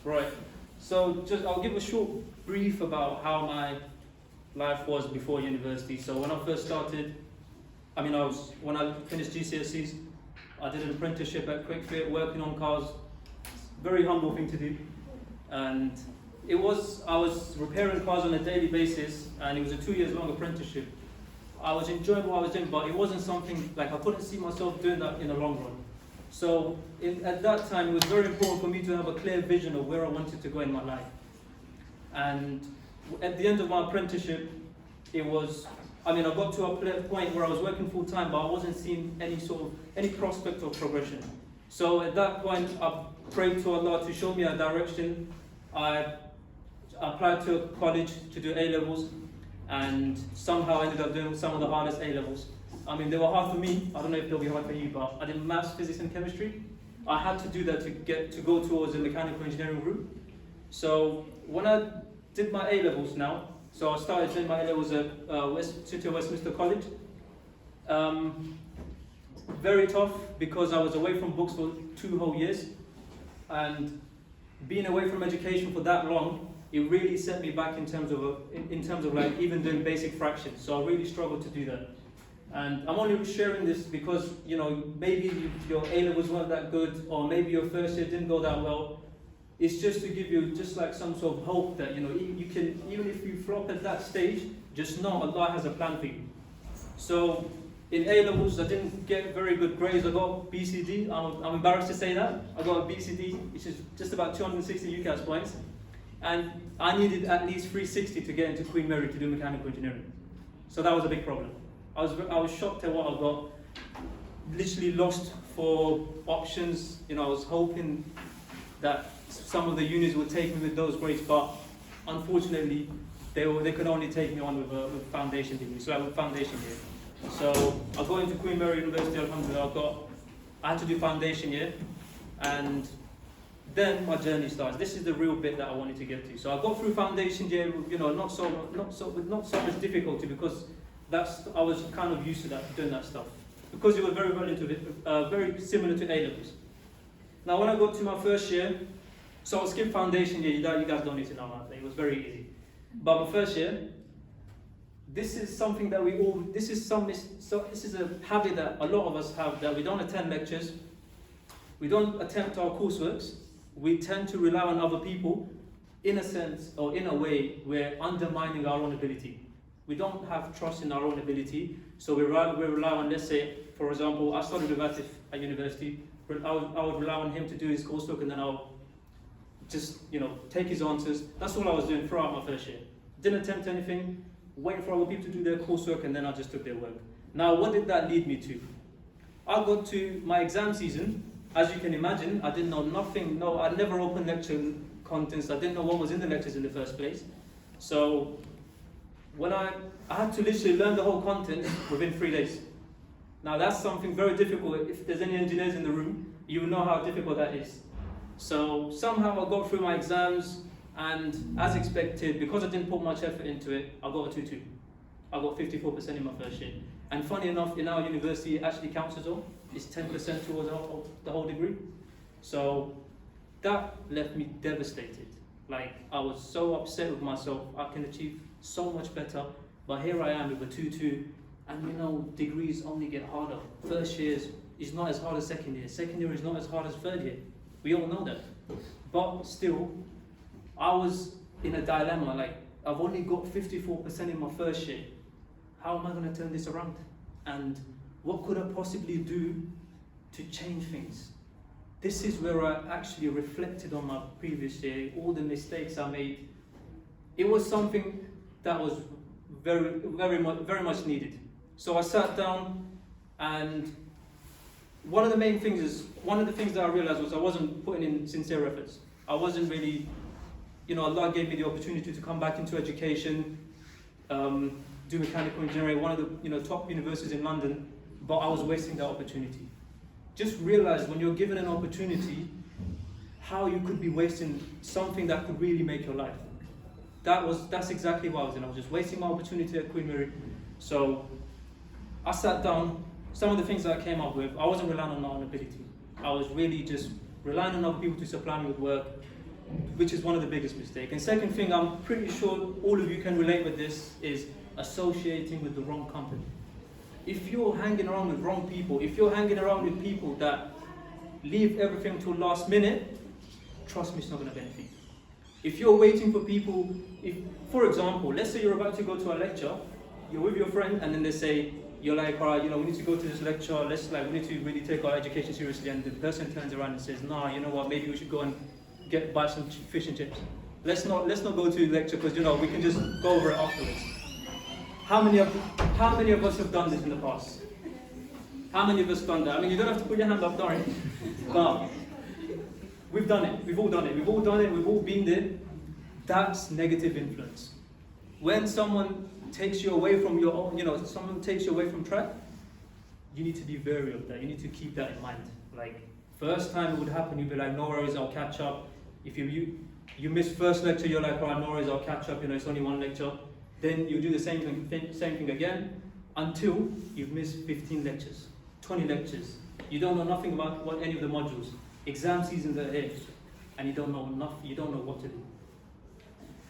Right. So I'll give a short brief about how my life was before university. So when I first started, when I finished GCSEs, I did an apprenticeship at Quick Fit, working on cars. Very humble thing to do, and I was repairing cars on a daily basis, and it was a 2 years long apprenticeship. I was enjoying what I was doing, but it wasn't something like I couldn't see myself doing that in the long run. So at that time, it was very important for me to have a clear vision of where I wanted to go in my life. And at the end of my apprenticeship, I got to a point where I was working full time, but I wasn't seeing any prospect of progression. So at that point, I prayed to Allah to show me a direction. I applied to a college to do A-levels, and somehow ended up doing some of the hardest A-levels. They were hard for me. I don't know if they'll be hard for you, but I did maths, physics, and chemistry. I had to do that to go towards a mechanical engineering route. So when I did my A-levels now, so I started doing my A-levels at City of Westminster College. Very tough because I was away from books for 2 whole years, and being away from education for that long, it really set me back in terms of like even doing basic fractions. So I really struggled to do that. And I'm only sharing this because maybe your A-levels weren't that good, or maybe your first year didn't go that well. It's just to give you just like some sort of hope that you can, even if you flop at that stage, just know Allah has a plan for you. So in A-levels, I didn't get very good grades. I got BCD. I'm embarrassed to say that. I got a BCD, which is just about 260 UCAS points. And I needed at least 360 to get into Queen Mary to do mechanical engineering. So that was a big problem. I was shocked at what I got. Literally lost for options. I was hoping that some of the unis would take me with those grades, but unfortunately, they could only take me on with a foundation degree. So I have a foundation year. So I got into Queen Mary University. Alhamdulillah, I had to do foundation year, and then my journey starts. This is the real bit that I wanted to get to. So I got through foundation year, not so much difficulty, because I was kind of used to that, doing that stuff, because it was very well into it, very similar to A-levels. Now when I got to my first year, so I skipped foundation year. You guys don't need to know that. It was very easy. But my first year, this is something that this is a habit that a lot of us have, that we don't attend lectures, we don't attempt our courseworks, we tend to rely on other people. In a sense, or in a way, we're undermining our own ability. We don't have trust in our own ability, so we rely on, let's say, for example, I studied with Atif at university. I would rely on him to do his coursework, and then I'll just take his answers. That's all I was doing throughout my first year. Didn't attempt anything, waiting for other people to do their coursework, and then I just took their work. Now, what did that lead me to? I got to my exam season. As you can imagine, I didn't know nothing. No, I'd never opened lecture contents. I didn't know what was in the lectures in the first place. So when I had to literally learn the whole content within 3 days. Now that's something very difficult. If there's any engineers in the room, you will know how difficult that is. So somehow I got through my exams, and as expected, because I didn't put much effort into it, I got a 2-2. I got 54% in my first year. And funny enough, in our university, it actually counts as well. It's 10% towards the whole degree. So that left me devastated. Like, I was so upset with myself. I can achieve so much better, but here I am with a 2-2, and degrees only get harder. First year is not as hard as second year. Second year is not as hard as third year. We all know that. But still, I was in a dilemma. Like, I've only got 54% in my first year. How am I going to turn this around? And what could I possibly do to change things? This is where I actually reflected on my previous year, all the mistakes I made. It was something that was very much needed. So I sat down, and one of the things that I realized was I wasn't putting in sincere efforts. I wasn't really, Allah gave me the opportunity to come back into education, do mechanical engineering, one of the top universities in London, but I was wasting that opportunity. Just realize when you're given an opportunity, how you could be wasting something that could really make your life. That's exactly what I was doing. I was just wasting my opportunity at Queen Mary. So I sat down. Some of the things that I came up with, I wasn't relying on my own ability. I was really just relying on other people to supply me with work. which is one of the biggest mistakes. And second thing, I'm pretty sure all of you can relate with this, is associating with the wrong company. If you're hanging around with wrong people, if you're hanging around with people that leave everything till last minute, trust me, it's not going to benefit you. If you're waiting for people, for example, let's say you're about to go to a lecture, you're with your friend, and then they say, you're like, all right, we need to go to this lecture, we need to really take our education seriously, and the person turns around and says, nah, you know what, maybe we should go and buy some fish and chips. Let's not go to the lecture, because we can just go over it afterwards. How many of us have done this in the past? How many of us have done that? I mean, you don't have to put your hand up, don't you? But we've done it. We've all done it. We've all done it. We've all been there. That's negative influence. When someone takes you away from your own, someone takes you away from track, you need to be wary of that. You need to keep that in mind. Like, first time it would happen, you'd be like, no worries, I'll catch up. If you miss first lecture, you're like, all right, no worries, I'll catch up. It's only one lecture. Then you do the same thing again until you've missed 15 lectures, 20 lectures. You don't know nothing about any of the modules. Exam seasons are here, and you don't know what to do.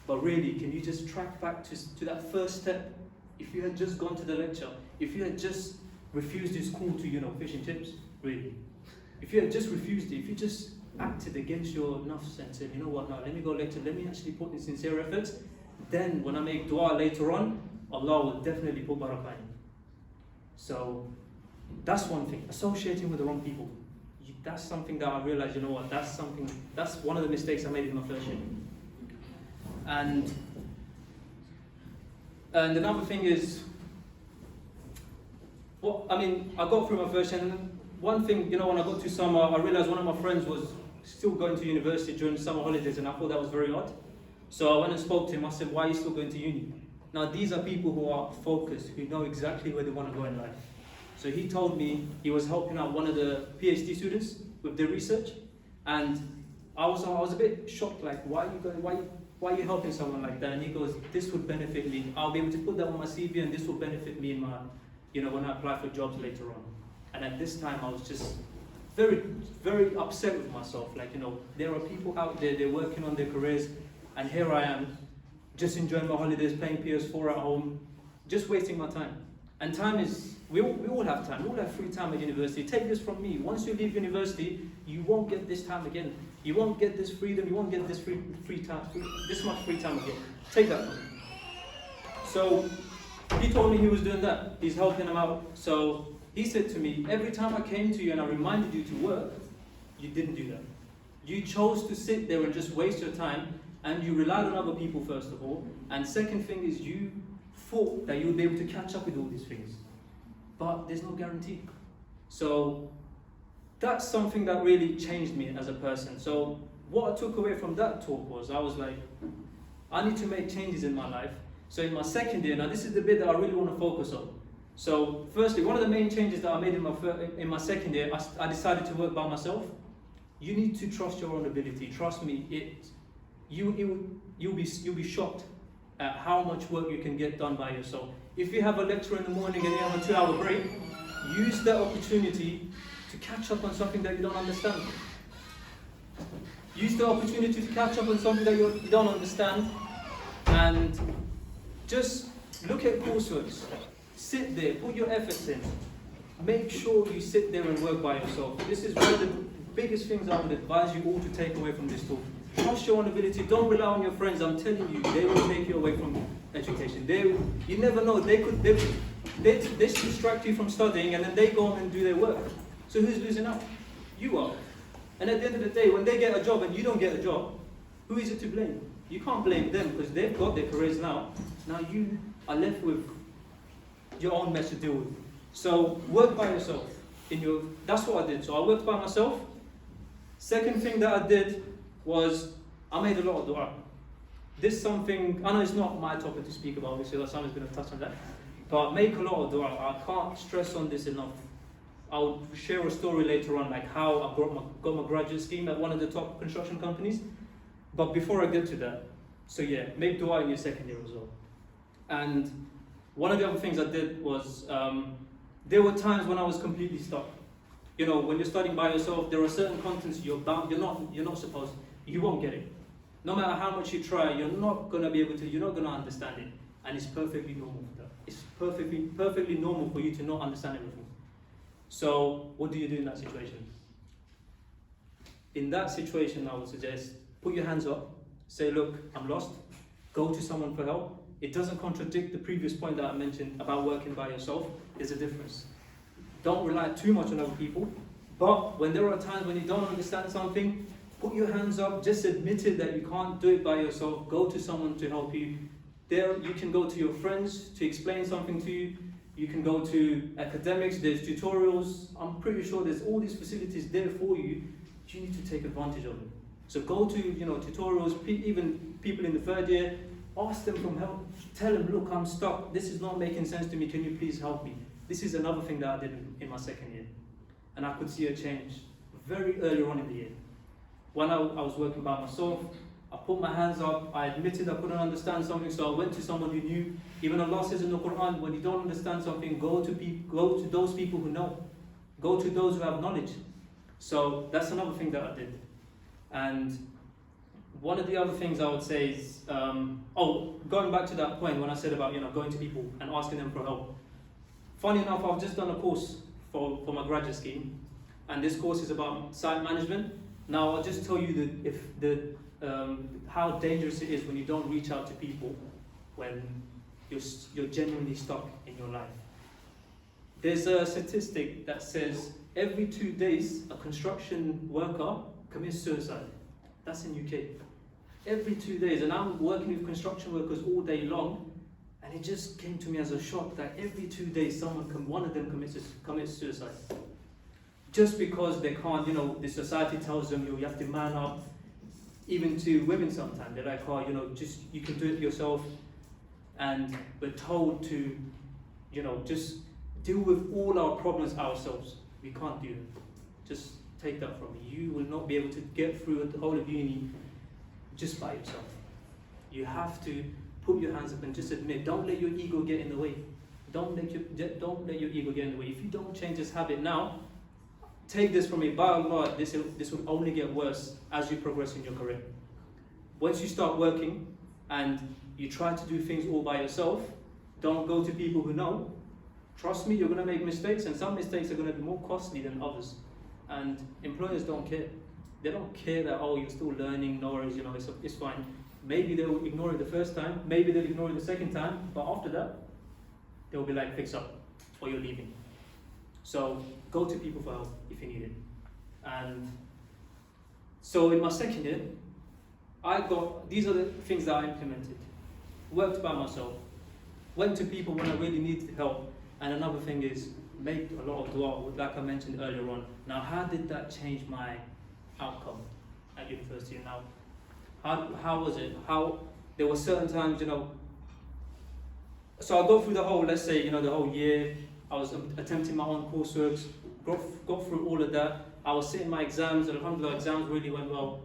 But really, can you just track back to that first step? If you had just gone to the lecture, if you had just refused this call to fish and chips, really. If you had just refused it, if you just acted against your nafs and said, you know what, now let me go lecture, let me actually put in sincere efforts, then when I make dua later on, Allah will definitely put barakah in. So that's one thing, associating with the wrong people. That's something that I realized, that's one of the mistakes I made in my first year. And another thing is, I got through my first year, and one thing, when I got to summer, I realized one of my friends was still going to university during the summer holidays, and I thought that was very odd. So I went and spoke to him. I said, why are you still going to uni? Now, these are people who are focused, who know exactly where they want to go in life. So he told me he was helping out one of the PhD students with their research, and I was a bit shocked, like, why are you helping someone like that? And he goes, this would benefit me. I'll be able to put that on my CV, and this will benefit me in my, when I apply for jobs later on. And at this time, I was just very, very upset with myself. Like, there are people out there, they're working on their careers, and here I am, just enjoying my holidays, playing PS4 at home, just wasting my time. And time is, we all have time, we all have free time at university. Take this from me, once you leave university, you won't get this time again. You won't get this freedom, you won't get this free time, this much free time again. Take that from me. So, he told me he was doing that, he's helping him out. So, he said to me, every time I came to you and I reminded you to work, you didn't do that. You chose to sit there and just waste your time, and you relied on other people first of all, and second thing is you thought that you would be able to catch up with all these things. But there's no guarantee. So that's something that really changed me as a person. So what I took away from that talk was, I was like, I need to make changes in my life. So in my second year, now this is the bit that I really want to focus on. So firstly, one of the main changes that I made in my second year, I decided to work by myself. You need to trust your own ability. Trust me, you'll be shocked at how much work you can get done by yourself. If you have a lecture in the morning and you have a 2-hour break, use that opportunity to catch up on something that you don't understand. Use the opportunity to catch up on something that you don't understand, and just look at courseworks. Sit there, put your efforts in. Make sure you sit there and work by yourself. This is one of the biggest things I would advise you all to take away from this talk. Trust your own ability. Don't rely on your friends. I'm telling you, they will take you away from education. You never know. They distract you from studying, and then they go on and do their work. So who's losing out? You are. And at the end of the day, when they get a job and you don't get a job, who is it to blame? You can't blame them because they've got their careers now. Now you are left with your own mess to deal with. So work by yourself. That's what I did. So I worked by myself. Second thing that I did was I made a lot of dua. This is something, I know it's not my topic to speak about, obviously, someone's going to touch on that. But make a lot of dua. I can't stress on this enough. I'll share a story later on, like how I got my graduate scheme at one of the top construction companies. But before I get to that, so yeah, make dua in your second year as well. And one of the other things I did was, there were times when I was completely stuck. When you're studying by yourself, there are certain contents you're not supposed, you won't get it. No matter how much you try, you're not going to be able to, you're not going to understand it. And it's perfectly normal for that. It's perfectly normal for you to not understand everything. So what do you do in that situation? In that situation, I would suggest, put your hands up, say, look, I'm lost, go to someone for help. It doesn't contradict the previous point that I mentioned about working by yourself. There's a difference. Don't rely too much on other people, but when there are times when you don't understand something, put your hands up, just admit it that you can't do it by yourself, go to someone to help you. There, you can go to your friends to explain something to you. You can go to academics, there's tutorials. I'm pretty sure there's all these facilities there for you. You need to take advantage of them. So go to tutorials, even people in the third year, ask them for help. Tell them, look, I'm stuck. This is not making sense to me. Can you please help me? This is another thing that I did in my second year. And I could see a change very early on in the year. When I was working by myself, I put my hands up, I admitted I couldn't understand something, so I went to someone who knew. Even Allah says in the Quran, when you don't understand something, go to those people who know. Go to those who have knowledge. So that's another thing that I did. And one of the other things I would say is, going back to that point when I said about going to people and asking them for help. Funny enough, I've just done a course for my graduate scheme, and this course is about site management. Now I'll just tell you how dangerous it is when you don't reach out to people when you're genuinely stuck in your life. There's a statistic that says every 2 days a construction worker commits suicide. That's in UK. Every 2 days, and I'm working with construction workers all day long, and it just came to me as a shock that every 2 days one of them commits suicide. Just because they can't, the society tells them you have to man up. Even to women sometimes, they're like, just you can do it yourself. And we're told to, just deal with all our problems ourselves. We can't do it. Just take that from me. You will not be able to get through the whole of uni just by yourself. You have to put your hands up and just admit. Don't let your ego get in the way. Don't let your ego get in the way. If you don't change this habit now, take this from me, by Allah, this will only get worse as you progress in your career. Once you start working and you try to do things all by yourself, don't go to people who know. Trust me, you're going to make mistakes, and some mistakes are going to be more costly than others. And employers don't care. They don't care that, you're still learning, no worries, it's fine. Maybe they'll ignore it the first time, maybe they'll ignore it the second time, but after that, they'll be like, fix up, or you're leaving. So go to people for help if you need it. And so in my second year, these are the things that I implemented. Worked by myself, went to people when I really needed help. And another thing is, make a lot of dua, like I mentioned earlier on. Now, how did that change my outcome at university? Now, how was it? There were certain times, so I'll go through the whole, let's say, the whole year. I was attempting my own coursework, got through all of that. I was sitting my exams, and alhamdulillah, exams really went well.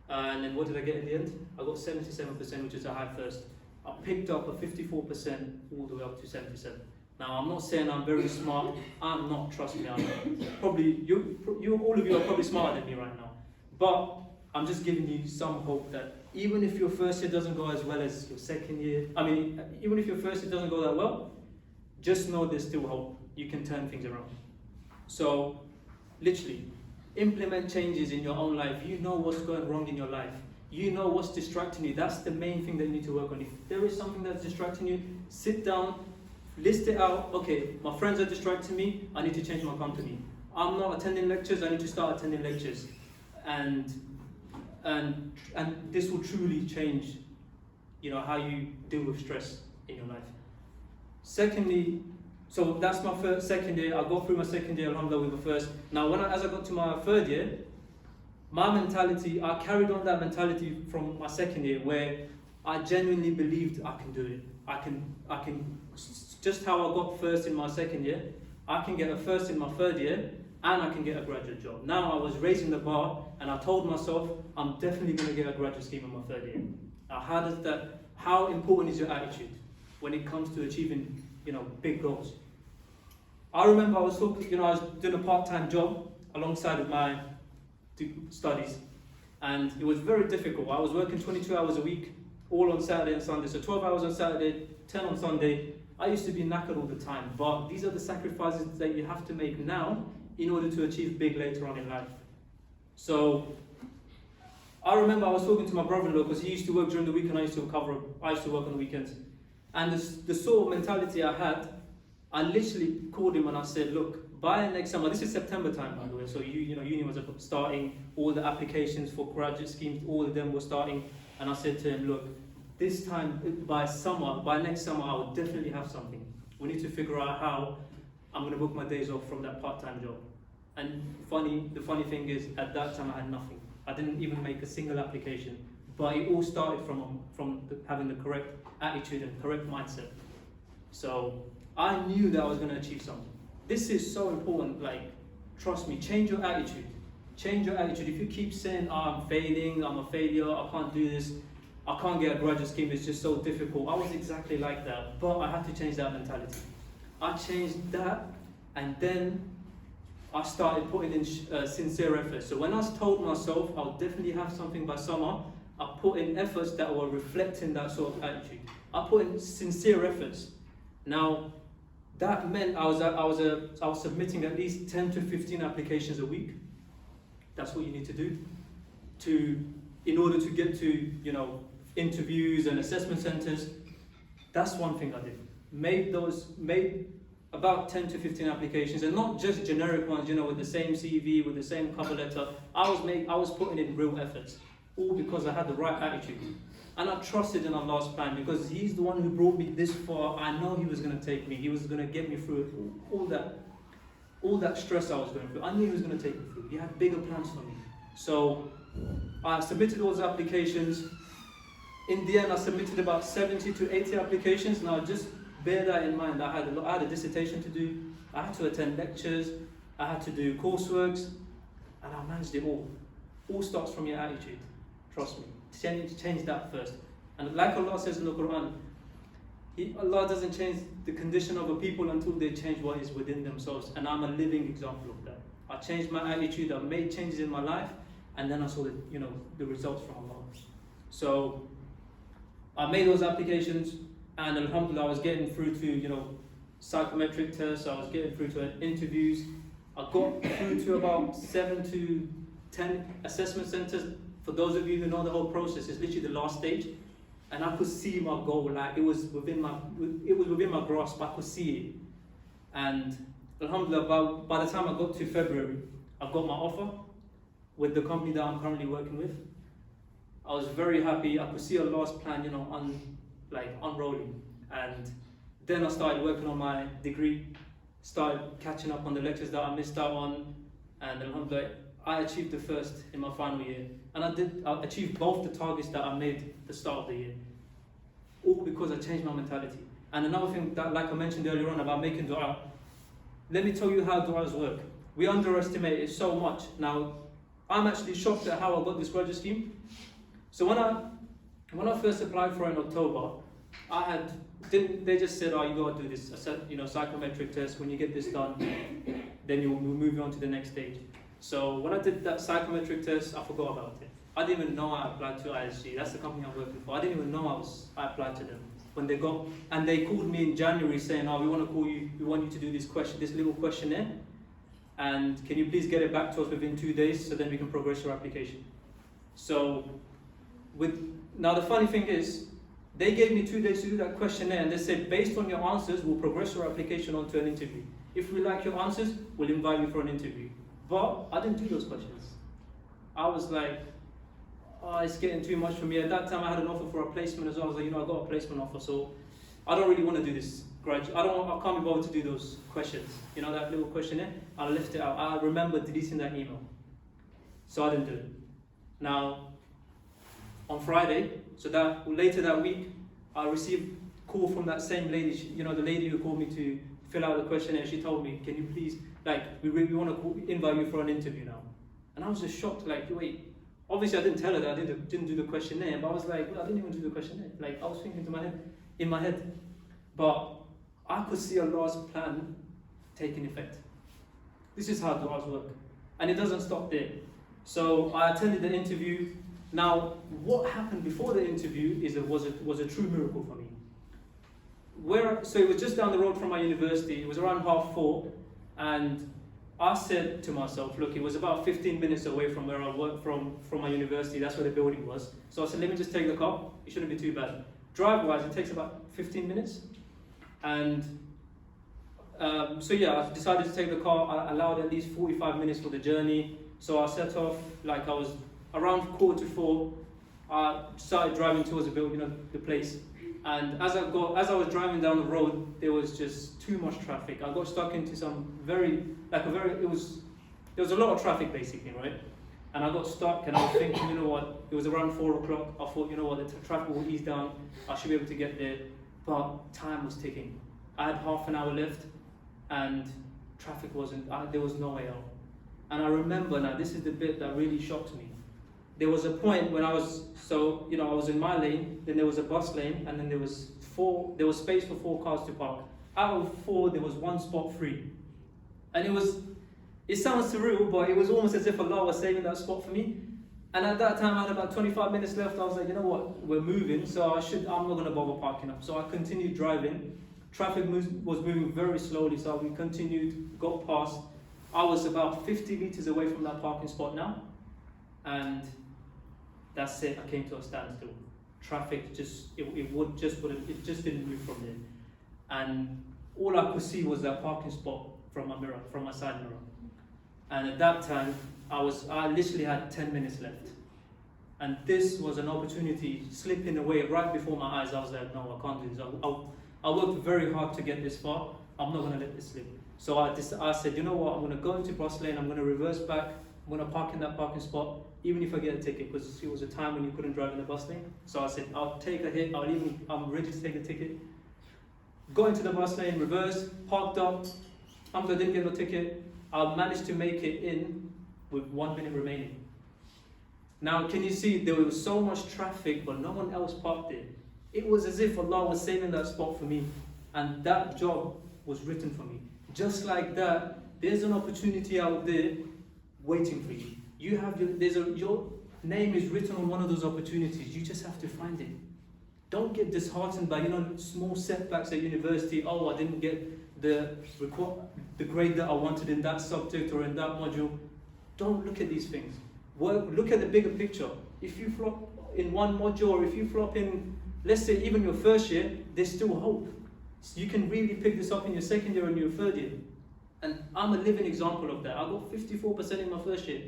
And then what did I get in the end? I got 77%, which is a high first. I picked up a 54% all the way up to 77. Now, I'm not saying I'm very smart. I'm not, trust me. I'm not. Probably, all of you are probably smarter than me right now. But I'm just giving you some hope that even if your first year doesn't go as well as your second year, even if your first year doesn't go that well, just know there's still hope. You can turn things around. So, literally, implement changes in your own life. You know what's going wrong in your life. You know what's distracting you. That's the main thing that you need to work on. If there is something that's distracting you, sit down, list it out. Okay, my friends are distracting me. I need to change my company. I'm not attending lectures. I need to start attending lectures. And this will truly change, how you deal with stress in your life. Secondly, so that's my second year. I got through my second year, alhamdulillah, with the first. Now, as I got to my third year, my mentality, I carried on that mentality from my second year, where I genuinely believed I can do it. I can, just how I got first in my second year, I can get a first in my third year, and I can get a graduate job. Now I was raising the bar, and I told myself, I'm definitely going to get a graduate scheme in my third year. Now, how important is your attitude when it comes to achieving, big goals? I remember I was doing a part-time job alongside of my studies, And it was very difficult. I was working 22 hours a week, all on Saturday and Sunday. So 12 hours on Saturday, 10 on Sunday. I used to be knackered all the time. But these are the sacrifices that you have to make now in order to achieve big later on in life. So I remember I was talking to my brother-in-law because he used to work during the week and I used to work on the weekends. And the sort of mentality I had, I literally called him and I said, look, by next summer, this is September time by the way, so uni was starting, all the applications for graduate schemes, all of them were starting, and I said to him, look, this time, by next summer, I will definitely have something. We need to figure out how I'm going to book my days off from that part-time job. And the funny thing is, at that time I had nothing. I didn't even make a single application, but it all started from having the correct attitude and correct mindset. So I knew that I was going to achieve something. This is so important, like, trust me, change your attitude. Change your attitude. If you keep saying, oh, I'm failing, I'm a failure, I can't do this, I can't get a graduate scheme, it's just so difficult. I was exactly like that, but I had to change that mentality. I changed that, and then I started putting in sincere efforts. So when I told myself I'll definitely have something by summer, I put in efforts that were reflecting that sort of attitude. I put in sincere efforts. Now, that meant I was submitting at least 10 to 15 applications a week. That's what you need to do in order to get to interviews and assessment centers. That's one thing I did. Made about 10 to 15 applications, and not just generic ones, with the same CV, with the same cover letter. I was putting in real efforts, all because I had the right attitude. And I trusted in Allah's plan because He's the one who brought me this far. I know He was going to take me. He was going to get me through all that stress I was going through. I knew He was going to take me through. He had bigger plans for me. So I submitted those applications. In the end, I submitted about 70 to 80 applications. Now, just bear that in mind. I had a dissertation to do. I had to attend lectures. I had to do courseworks, and I managed it all. All starts from your attitude. Trust me. Change that first. And like Allah says in the Quran, Allah doesn't change the condition of a people until they change what is within themselves. And I'm a living example of that. I changed my attitude. I made changes in my life, and then I saw the results from Allah. So I made those applications, and alhamdulillah, I was getting through to psychometric tests. I was getting through to interviews. I got through to about 7 to 10 assessment centers. For those of you who know the whole process, it's literally the last stage, and I could see my goal. Like it was within my grasp. I could see it, and alhamdulillah, by the time I got to February, I got my offer with the company that I'm currently working with. I was very happy. I could see Allah's plan, unrolling, and then I started working on my degree, started catching up on the lectures that I missed out on, and alhamdulillah, I achieved the first in my final year, and I achieved both the targets that I made at the start of the year, all because I changed my mentality. And another thing that, like I mentioned earlier on about making dua, let me tell you how du'as work. We underestimate it so much. Now, I'm actually shocked at how I got this graduate scheme. So when I first applied for it in October, they just said, oh, you got to do this, psychometric test. When you get this done, then we'll move on to the next stage. So when I did that psychometric test, I forgot about it. I didn't even know I applied to ISG. That's the company I'm working for. I didn't even know I applied to them. When they called me in January saying, oh, we want to call you, we want you to do this little questionnaire, and can you please get it back to us within 2 days so then we can progress your application. So now the funny thing is, they gave me 2 days to do that questionnaire, and they said, based on your answers, we'll progress your application onto an interview. If we like your answers, we'll invite you for an interview. But I didn't do those questions. I was like, oh, it's getting too much for me. At that time, I had an offer for a placement as well. I was like, I got a placement offer, so I don't really want to do this. I can't be bothered to do those questions. That little questionnaire, I left it out. I remember deleting that email. So I didn't do it. Now, on Friday, later that week, I received a call from that same lady, the lady who called me to fill out the questionnaire. She told me, can you please, we want to invite you for an interview now. And I was just shocked, wait, obviously I didn't tell her that I didn't do the questionnaire, but I was like, well, I didn't even do the questionnaire. I was thinking in my head. But I could see Allah's plan taking effect. This is how du'as work. And it doesn't stop there. So I attended the interview. Now, what happened before the interview was a true miracle for me. So it was just down the road from my university. It was around 4:30, and I said to myself, look, it was about 15 minutes away from where I worked from my university. That's where the building was. So I said, let me just take the car. It shouldn't be too bad. Drive-wise, it takes about 15 minutes. And so yeah, I decided to take the car. I allowed at least 45 minutes for the journey. So I set off, like I was around 4:45. I started driving towards the building, the place. And as I was driving down the road, there was just too much traffic. I got stuck into there was a lot of traffic basically, right? And I got stuck, and I was thinking, you know what? It was around 4 o'clock. I thought, you know what? The traffic will ease down. I should be able to get there. But time was ticking. I had half an hour left, and traffic there was no way out. And I remember now, this is the bit that really shocked me. There was a point when I was in my lane, then there was a bus lane, and then there was space for 4 cars to park. Out of 4, there was 1 spot free. And it sounds surreal, but it was almost as if Allah was saving that spot for me. And at that time, I had about 25 minutes left. I was like, you know what, we're moving, so I'm not gonna bother parking up. So I continued driving. Traffic was moving very slowly, so we continued, got past. I was about 50 meters away from that parking spot now, and that's it. I came to a standstill. Traffic just didn't move from there, and all I could see was that parking spot from my side mirror. And at that time, I literally had 10 minutes left, and this was an opportunity slipping away right before my eyes. I was like, no, I can't do this. I worked very hard to get this far. I'm not gonna let this slip. So I said, you know what, I'm going to go into bus lane, I'm going to reverse back, I'm going to park in that parking spot, even if I get a ticket, because it was a time when you couldn't drive in the bus lane. So I said, I'll take a hit, I'm ready to take a ticket. Go into the bus lane, reverse, parked up, I didn't get no ticket. I managed to make it in with 1 minute remaining. Now, can you see, there was so much traffic, but no one else parked there. It was as if Allah was saving that spot for me, and that job was written for me. Just like that, there's an opportunity out there waiting for you. Your name is written on one of those opportunities. You just have to find it. Don't get disheartened by small setbacks at university. Oh, I didn't get the grade that I wanted in that subject or in that module. Don't look at these things. Look at the bigger picture. If you flop in one module, or if you flop in, let's say even your first year, there's still hope. You can really pick this up in your second year and your third year. And I'm a living example of that. I got 54% in my first year.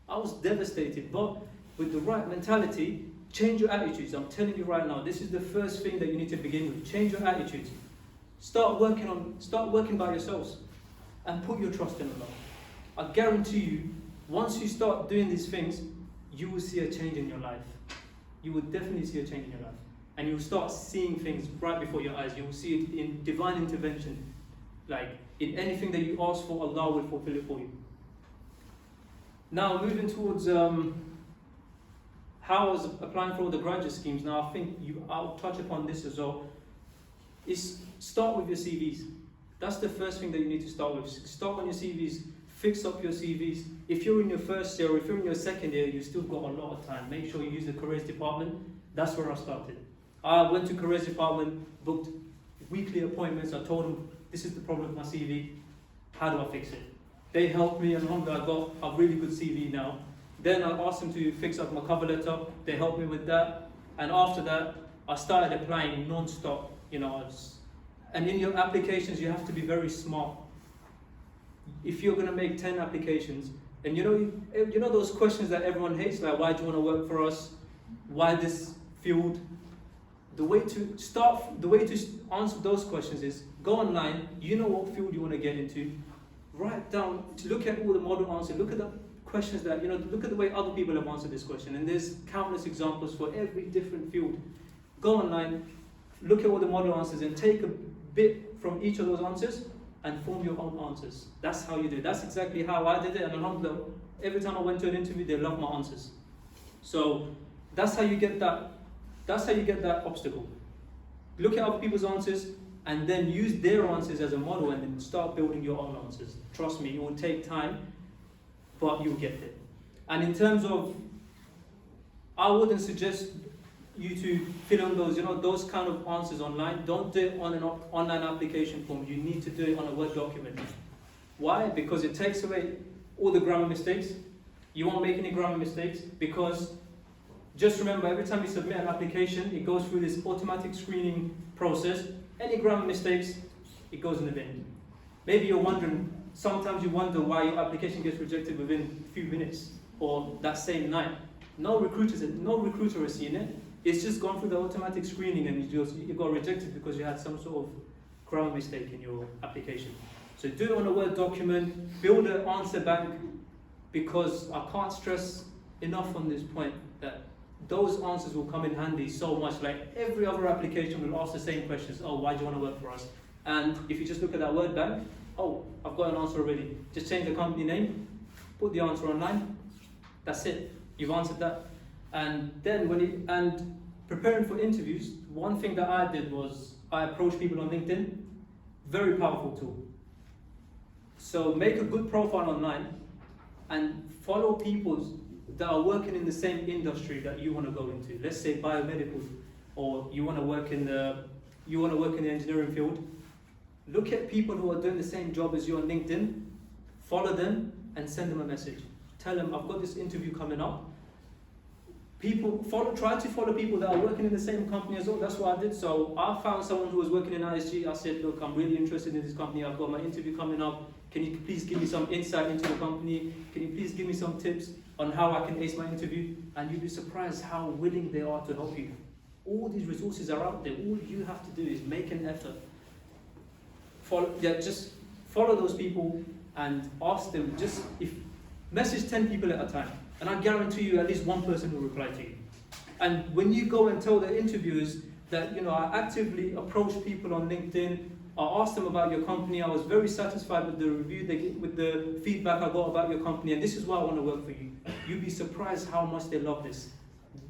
I was devastated, but with the right mentality, change your attitudes. I'm telling you right now, this is the first thing that you need to begin with. Change your attitudes. Start working by yourselves, and put your trust in Allah. I guarantee you, once you start doing these things, you will see a change in your life. You will definitely see a change in your life. And you'll start seeing things right before your eyes. You will see it in divine intervention. Like, in anything that you ask for, Allah will fulfill it for you. Now, moving towards how I was applying for all the graduate schemes. Now, I think I'll touch upon this as well. Is start with your CVs. That's the first thing that you need to start with. Start on your CVs. Fix up your CVs. If you're in your first year or if you're in your second year, you've still got a lot of time. Make sure you use the careers department. That's where I started. I went to careers department, booked weekly appointments. I told them, this is the problem with my CV. How do I fix it? They helped me, and alhamdulillah, I got a really good CV now. Then I asked them to fix up my cover letter. They helped me with that. And after that, I started applying non-stop. And in your applications, you have to be very smart. If you're going to make 10 applications, and you know those questions that everyone hates, like why do you want to work for us? Why this field? The way to answer those questions is go online. You know what field you want to get into. Write down, look at all the model answers. Look at the questions that look at the way other people have answered this question. And there's countless examples for every different field. Go online, look at all the model answers, and take a bit from each of those answers and form your own answers. That's how you do it. That's exactly how I did it. And alhamdulillah, every time I went to an interview, they loved my answers. So that's how you get that. That's how you get that obstacle. Look at other people's answers and then use their answers as a model, and then start building your own answers. Trust me, it will take time, but you'll get there. And in terms of, I wouldn't suggest you to fill in those, those kind of answers online. Don't do it on an online application form. You need to do it on a Word document. Why? Because it takes away all the grammar mistakes. You won't make any grammar mistakes, because just remember, every time you submit an application, it goes through this automatic screening process. Any grammar mistakes, it goes in the bin. Maybe you're wondering, sometimes you wonder why your application gets rejected within a few minutes or that same night. No recruiter has seen it. It's just gone through the automatic screening and you got rejected because you had some sort of grammar mistake in your application. So do it on a Word document, build an answer bank, because I can't stress enough on this point that those answers will come in handy so much. Like every other application will ask the same questions. Oh, why do you want to work for us? And if you just look at that Word bank, oh, I've got an answer already. Just change the company name, put the answer online. That's it. You've answered that. And then preparing for interviews, one thing that I did was I approached people on LinkedIn. Very powerful tool. So make a good profile online and follow people that are working in the same industry that you want to go into. Let's say biomedical, or you want to work in the engineering field. Look at people who are doing the same job as you on LinkedIn, follow them and send them a message. Tell them, I've got this interview coming up. Try to follow people that are working in the same company as well. That's what I did. So I found someone who was working in ISG. I said, look, I'm really interested in this company. I've got my interview coming up. Can you please give me some insight into the company? Can you please give me some tips on how I can ace my interview? And you'd be surprised how willing they are to help you. All these resources are out there. All you have to do is make an effort. Just follow those people and ask them. Message 10 people at a time, and I guarantee you at least one person will reply to you. And when you go and tell the interviewers that I actively approach people on LinkedIn, I asked them about your company. I was very satisfied with the review with the feedback I got about your company, and this is why I want to work for you. You'd be surprised how much they love this.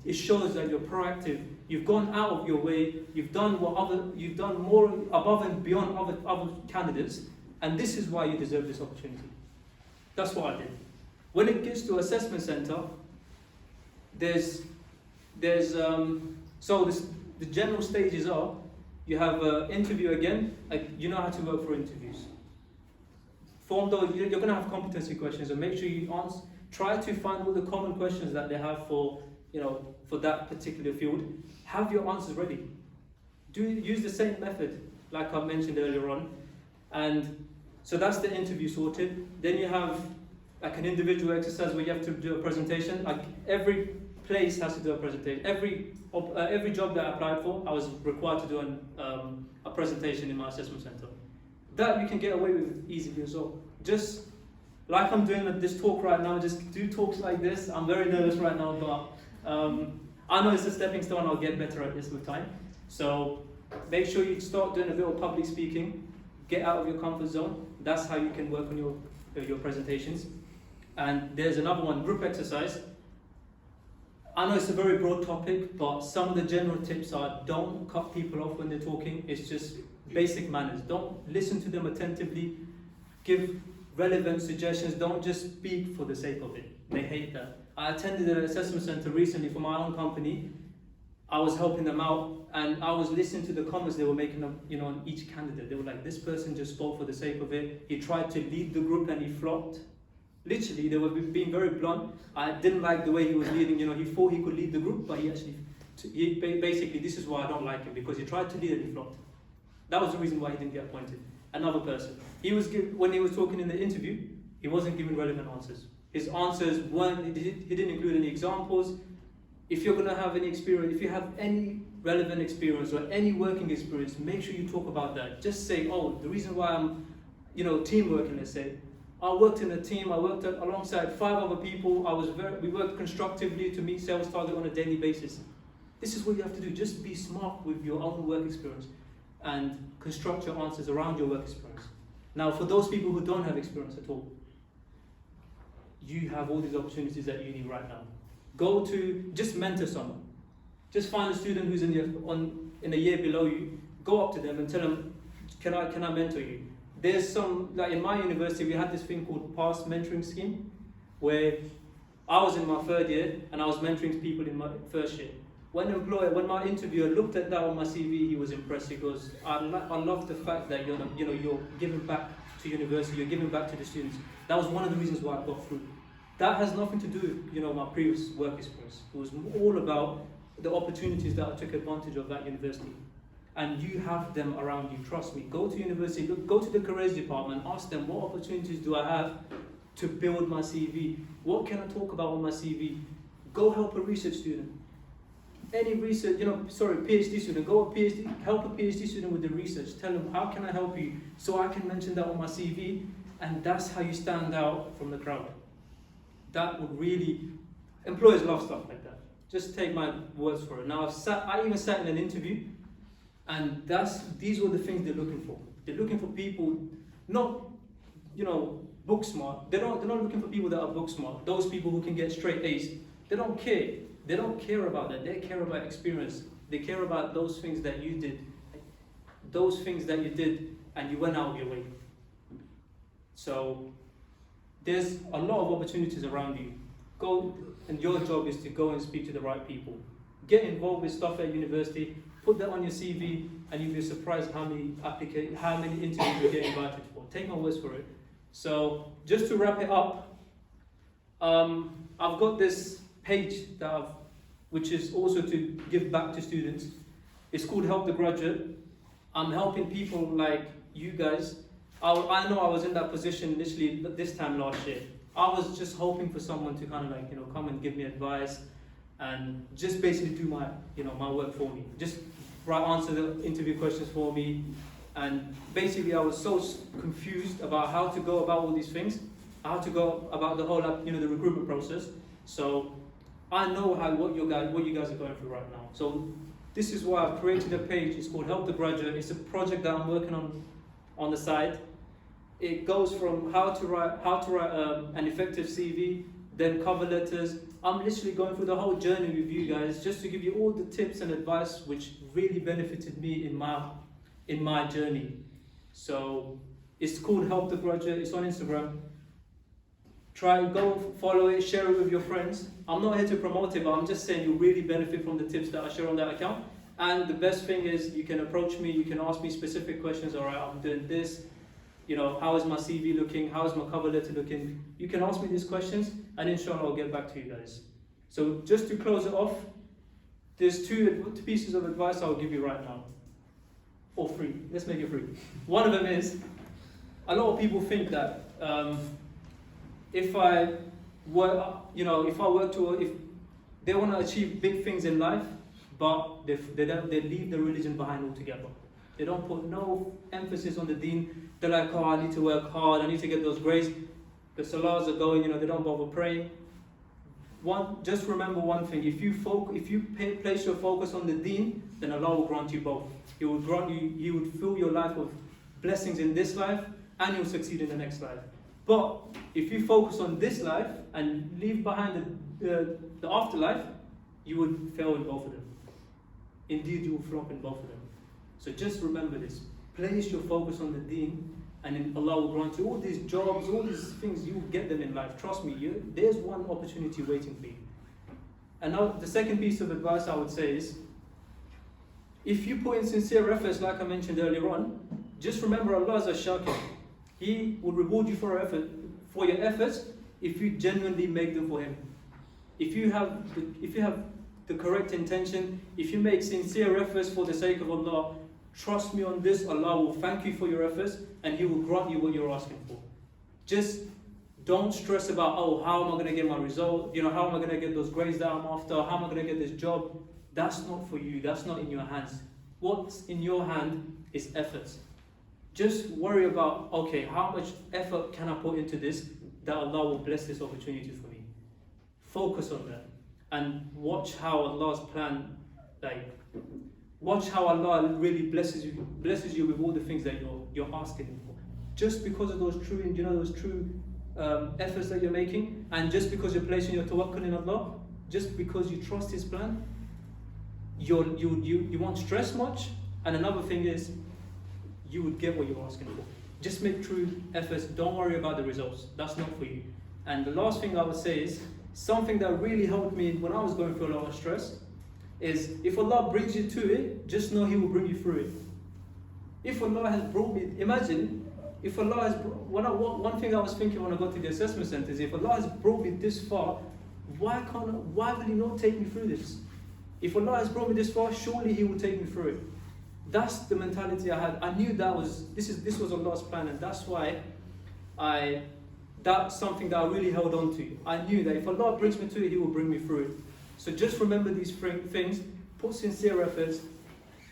It shows that you're proactive. You've gone out of your way. You've done more above and beyond other candidates, and this is why you deserve this opportunity. That's what I did. When it gets to assessment center, the general stages are, you have an interview again. You know how to work for interviews. You're going to have competency questions, and make sure you try to find all the common questions that they have for that particular field. Have your answers ready. Use the same method like I mentioned earlier on, and so that's the interview sorted. Then you have like an individual exercise where you have to do a presentation. Like every place has to do a presentation. Every job that I applied for, I was required to do a presentation in my assessment center. That you can get away with easily as well. Just like I'm doing this talk right now, just do talks like this. I'm very nervous right now, but I know it's a stepping stone. I'll get better at this with time. So make sure you start doing a bit of public speaking. Get out of your comfort zone. That's how you can work on your presentations. And there's another one, group exercise. I know it's a very broad topic, but some of the general tips are don't cut people off when they're talking. It's just basic manners. Don't listen to them attentively. Give relevant suggestions. Don't just speak for the sake of it. They hate that. I attended an assessment center recently for my own company. I was helping them out, and I was listening to the comments they were making on each candidate. They were like, this person just spoke for the sake of it. He tried to lead the group and he flopped. Literally, they were being very blunt. I didn't like the way he was leading. He thought he could lead the group, but basically, this is why I don't like him, because he tried to lead and he flopped. That was the reason why he didn't get appointed. Another person, when he was talking in the interview, he wasn't giving relevant answers. His answers he didn't include any examples. If you're going to have any experience, if you have any relevant experience or any working experience, make sure you talk about that. Just say, oh, the reason why I'm, team working, let's say. I worked in a team, I worked alongside 5 other people, we worked constructively to meet sales target on a daily basis. This is what you have to do, just be smart with your own work experience and construct your answers around your work experience. Now, for those people who don't have experience at all, you have all these opportunities at uni right now. Just mentor someone. Just find a student who's in a year below you, go up to them and tell them, can I mentor you? There's some, like in my university, we had this thing called past mentoring scheme, where I was in my third year and I was mentoring people in my first year. When my interviewer looked at that on my CV, he was impressed. He goes, I love the fact that you're giving back to university, you're giving back to the students. That was one of the reasons why I got through. That has nothing to do with my previous work experience. It was all about the opportunities that I took advantage of at university. And you have them around you, trust me. Go to university, go to the careers department, ask them what opportunities do I have to build my CV? What can I talk about on my CV? Go help a research student. Any research, PhD student, help a PhD student with the research. Tell them, how can I help you? So I can mention that on my CV, and that's how you stand out from the crowd. That would really, employers love stuff like that. Just take my words for it. Now I even sat in an interview, and these were the things they're looking for. They're looking for people, not, book smart. They're not looking for people that are book smart. Those people who can get straight A's. They don't care. They don't care about that. They care about experience. They care about those things that you did. Those things that you did and you went out of your way. So there's a lot of opportunities around you. Go, and your job is to go and speak to the right people. Get involved with stuff at university. Put that on your CV, and you'll be surprised how many interviews you get invited for. Take my words for it. So just to wrap it up, I've got this page which is also to give back to students. It's called Help the Graduate. I'm helping people like you guys. I know I was in that position literally this time last year. I was just hoping for someone to kind of come and give me advice and just basically do my my work for me. Just answer the interview questions for me. And basically I was so confused about how to go about all these things, how to go about the whole the recruitment process. So I know what you guys are going through right now. So this is why I've created a page. It's called Help the Graduate. It's a project that I'm working on the side. It goes from how to write an effective CV, then cover letters. I'm literally going through the whole journey with you guys just to give you all the tips and advice which really benefited me in my journey. So it's called Help the Graduate. It's on Instagram. Go follow it, share it with your friends. I'm not here to promote it, but I'm just saying you'll really benefit from the tips that I share on that account. And the best thing is you can approach me, you can ask me specific questions. All right, I'm doing this. How is my CV looking? How is my cover letter looking? You can ask me these questions, and inshallah I'll get back to you guys. So just to close it off, there's two pieces of advice I'll give you right now. Or free. Let's make it free. One of them is, a lot of people think that if they want to achieve big things in life, but they leave the religion behind altogether. They don't put no emphasis on the deen. They're like, oh, I need to work hard, I need to get those grades. The salahs are going, they don't bother praying. Just remember one thing: if you place your focus on the deen, then Allah will grant you both. He would fill your life with blessings in this life, and you'll succeed in the next life. But if you focus on this life and leave behind the afterlife, you would fail in both of them. Indeed, you will flop in both of them. So just remember this. Place your focus on the deen, and then Allah will grant you all these jobs, all these things. You will get them in life. Trust me, there's one opportunity waiting for you. And now the second piece of advice I would say is, if you put in sincere efforts, like I mentioned earlier on, just remember Allah is a shakir. He will reward you for your efforts if you genuinely make them for Him. If you have the correct intention, if you make sincere efforts for the sake of Allah, trust me on this, Allah will thank you for your efforts and He will grant you what you're asking for. Just don't stress about, how am I going to get my result? How am I going to get those grades that I'm after? How am I going to get this job? That's not for you. That's not in your hands. What's in your hand is efforts. Just worry about, how much effort can I put into this that Allah will bless this opportunity for me. Focus on that and watch how Allah's plan, watch how Allah really blesses you with all the things that you're asking Him for. Just because of those true efforts that you're making, and just because you're placing your tawakkul in Allah, just because you trust His plan, you won't stress much. And another thing is, you would get what you're asking for. Just make true efforts. Don't worry about the results. That's not for you. And the last thing I would say is, something that really helped me when I was going through a lot of stress is, if Allah brings you to it, just know He will bring you through it. If Allah has brought me, imagine, if Allah has, one thing I was thinking when I got to the assessment centre is, if Allah has brought me this far, why will He not take me through this? If Allah has brought me this far, surely He will take me through it. That's the mentality I had. I knew this was Allah's plan, and that's why that's something that I really held on to. I knew that if Allah brings me to it, He will bring me through it. So just remember these things, put sincere efforts,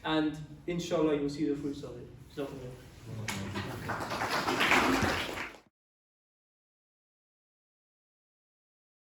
and inshallah you will see the fruits of it.